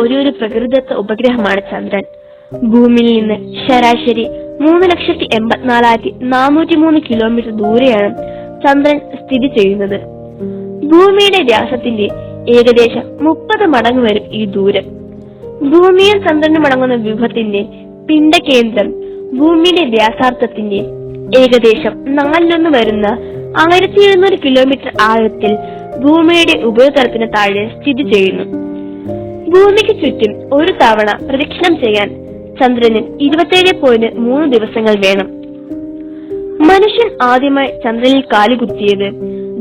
ഒരു പ്രകൃതിദത്ത ഉപഗ്രഹമാണ് ചന്ദ്രൻ. ഭൂമിയിൽ നിന്ന് ശരാശരി 3,84,403 കിലോമീറ്റർ ദൂരെയാണ് ചന്ദ്രൻ സ്ഥിതി ചെയ്യുന്നത്. ഭൂമിയുടെ വ്യാസത്തിന്റെ ഏകദേശം 30 മടങ്ങ് വരും ഈ ദൂരം. ഭൂമിയും ചന്ദ്രനും അടങ്ങുന്ന വ്യൂഹത്തിന്റെ പിണ്ഡകേന്ദ്രം ഭൂമിയുടെ വ്യാസാർത്ഥത്തിന്റെ ഏകദേശം 4/1 വരുന്ന 1700 കിലോമീറ്റർ ആഴത്തിൽ ഭൂമിയുടെ ഉപരിതലത്തിന് താഴെ സ്ഥിതി ചെയ്യുന്നു. ഭൂമിക്ക് ചുറ്റും ഒരു തവണ പ്രദക്ഷിണം ചെയ്യാൻ ചന്ദ്രന് 27.3 ദിവസങ്ങൾ വേണം. മനുഷ്യൻ ആദ്യമായി ചന്ദ്രനിൽ കാലുകുത്തിയത്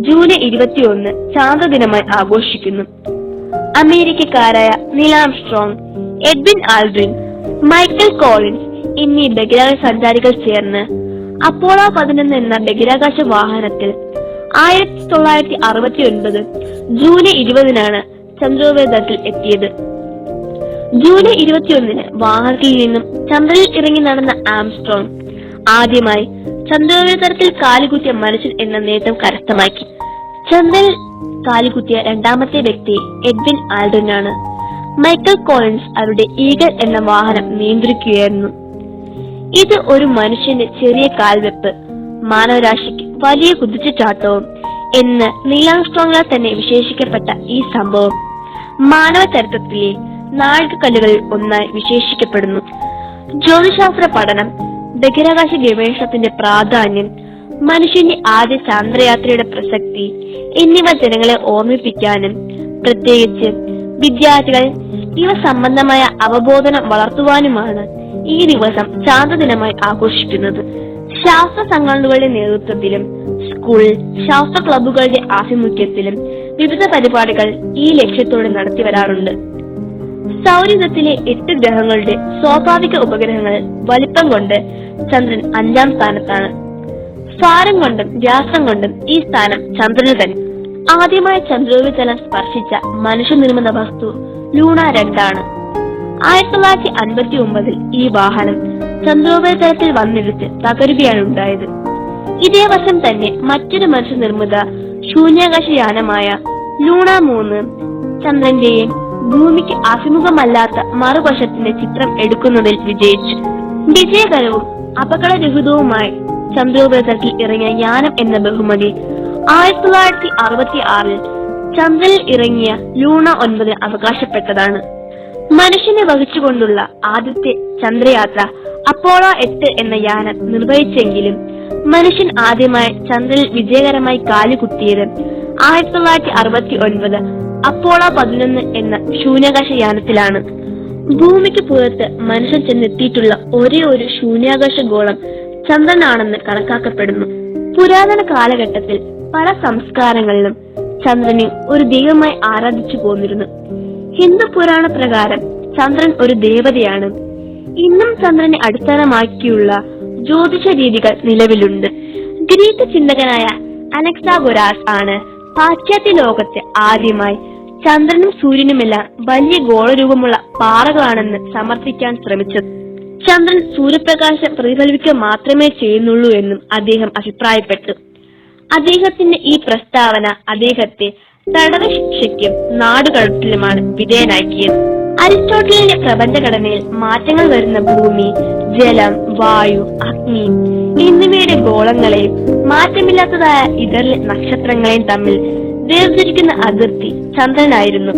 ജൂലൈ 21 ചാന്ദ്രദിനമായി ആഘോഷിക്കുന്നു. അമേരിക്കക്കാരായ Neil Armstrong, Edwin Aldrin, Michael Collins എന്നീ ബഹിരാകാശ സഞ്ചാരികൾ ചേർന്ന് അപ്പോളോ 11 എന്ന ബഹിരാകാശ വാഹനത്തിൽ 1969 ജൂലൈ 20 ചന്ദ്രോപരിതലത്തിൽ എത്തിയത്. ജൂലൈ 21 വാഹനത്തിൽ നിന്നും ചന്ദ്രനിൽ ഇറങ്ങി നടന്ന ആംസ്ട്രോങ് ആദ്യമായി ചന്ദ്രോപരിതലത്തിൽ കാലുകുത്തിയ മനുഷ്യൻ എന്ന നേട്ടം കരസ്ഥമാക്കി. ചന്ദ്രനിൽ കാലുകുത്തിയ രണ്ടാമത്തെ വ്യക്തി എഡ്വിൻ ആൽഡ്രിൻ ആണ്. മൈക്കൽ കോളിൻസ് അവരുടെ ഈഗിൾ എന്ന വാഹനം നിയന്ത്രിക്കുകയായിരുന്നു. ഇത് ഒരു മനുഷ്യന്റെ ചെറിയ കാൽവെപ്പ്, മാനവരാശിക്ക് വലിയ കുതിച്ചുചാട്ടവും എന്ന് നീൽ ആംസ്ട്രോങ്ങിൽ തന്നെ വിശേഷിക്കപ്പെട്ട ഈ സംഭവം മാനവ ചരിത്രത്തിലെ നാഴികക്കല്ലുകളിൽ ഒന്നായി വിശേഷിക്കപ്പെടുന്നു. ജ്യോതിശാസ്ത്ര പഠനം, ബഹിരാകാശ ഗവേഷണത്തിന്റെ പ്രാധാന്യം, മനുഷ്യന്റെ ആദ്യ ചാന്ദ്രയാത്രയുടെ പ്രസക്തി എന്നിവ ജനങ്ങളെ ഓർമ്മിപ്പിക്കാനും പ്രത്യേകിച്ച് വിദ്യാർത്ഥികൾ ഇവ സംബന്ധമായ അവബോധനം വളർത്തുവാനുമാണ് ഈ ദിവസം ചാന്ദ്രദിനമായി ആഘോഷിക്കുന്നത്. ശാസ്ത്ര സംഘടനകളുടെ നേതൃത്വത്തിലും സ്കൂൾ ശാസ്ത്ര ക്ലബ്ബുകളുടെ ആഭിമുഖ്യത്തിലും വിവിധ പരിപാടികൾ ഈ ലക്ഷ്യത്തോടെ നടത്തി വരാറുണ്ട്. സൗരയൂഥത്തിലെ 8 ഗ്രഹങ്ങളുടെ സ്വാഭാവിക ഉപഗ്രഹങ്ങൾ വലിപ്പം കൊണ്ട് ചന്ദ്രൻ 5ാം സ്ഥാനത്താണ്. ഭാരം കൊണ്ടും വ്യാസം കൊണ്ടും ഈ സ്ഥാനം ചന്ദ്രന് തന്നെ. ആദ്യമായി ചന്ദ്രോപരിതലം സ്പർശിച്ച മനുഷ്യനിർമ്മിത വസ്തു ലൂണ 2 ആണ്. 1959 ഈ വാഹനം ചന്ദ്രോപരിതലത്തിൽ വന്നിടിച്ച് തകരുകയാണ് ഉണ്ടായത്. ഇതേ വർഷം തന്നെ മറ്റൊരു മനുഷ്യനിർമ്മിത ശൂന്യാകാശ യാനമായ ലൂണ 3 ചന്ദ്രന്റെയും ഭൂമിക്ക് അഭിമുഖമല്ലാത്ത മറുവശത്തിന്റെ ചിത്രം എടുക്കുന്നതിൽ വിജയിച്ചു. വിജയകരവും അപകടരഹിതവുമായി ചന്ദ്രോപരിതലത്തിൽ ഇറങ്ങിയ യാനം എന്ന ബഹുമതി 1966 ചന്ദ്രനിൽ ഇറങ്ങിയ ലൂണ 9 അവകാശപ്പെട്ടതാണ്. മനുഷ്യനെ വഹിച്ചുകൊണ്ടുള്ള ആദ്യത്തെ ചന്ദ്രയാത്ര അപ്പോളോ 8 എന്ന യാനം നിർവഹിച്ചെങ്കിലും മനുഷ്യൻ ആദ്യമായി ചന്ദ്രനിൽ വിജയകരമായി കാലുകുത്തിയത് 1969 അപ്പോളോ 11 എന്ന ശൂന്യാകാശ യാനത്തിലാണ്. ഭൂമിക്ക് പുറത്ത് മനുഷ്യൻ ചെന്നെത്തിയിട്ടുള്ള ഒരേ ഒരു ശൂന്യാകാശ ഗോളം ചന്ദ്രനാണെന്ന് കണക്കാക്കപ്പെടുന്നു. പുരാതന കാലഘട്ടത്തിൽ പല സംസ്കാരങ്ങളിലും ചന്ദ്രനെ ഒരു ദൈവമായി ആരാധിച്ചു പോന്നിരുന്നു. ഹിന്ദു പുരാണ പ്രകാരം ചന്ദ്രൻ ഒരു ദേവതയാണ്. ഇന്നും ചന്ദ്രനെ അടിസ്ഥാനമാക്കിയുള്ള ജ്യോതിഷ രീതികൾ നിലവിലുണ്ട്. ഗ്രീക്ക് ചിന്തകനായ അനക്സാഗോരാസ് ആണ് പാശ്ചാത്യ ലോകത്തെ ആദ്യമായി ചന്ദ്രനും സൂര്യനുമെല്ലാം വലിയ ഗോളരൂപമുള്ള പാറകളാണെന്ന് സമർത്ഥിക്കാൻ ശ്രമിച്ചത്. ചന്ദ്രൻ സൂര്യപ്രകാശം പ്രതിഫലിക്കുക മാത്രമേ ചെയ്യുന്നുള്ളൂ എന്നും അദ്ദേഹം അഭിപ്രായപ്പെട്ടു. അദ്ദേഹത്തിന്റെ ഈ പ്രസ്താവന അദ്ദേഹത്തെ തടവ് ശിക്ഷയ്ക്കും നാടുകടത്തലുമാണ് വിധേയനാക്കിയത്. അരിസ്റ്റോട്ടലിന്റെ പ്രപഞ്ചഘടനയിൽ മാറ്റങ്ങൾ വരുന്ന ഭൂമി, ജലം, വായു, അഗ്നി എന്നിവയുടെ ഗോളങ്ങളെയും മാറ്റമില്ലാത്തതായ ഇതര നക്ഷത്രങ്ങളെയും തമ്മിൽ വേർതിരിക്കുന്ന അതിർത്തി ചന്ദ്രനായിരുന്നു.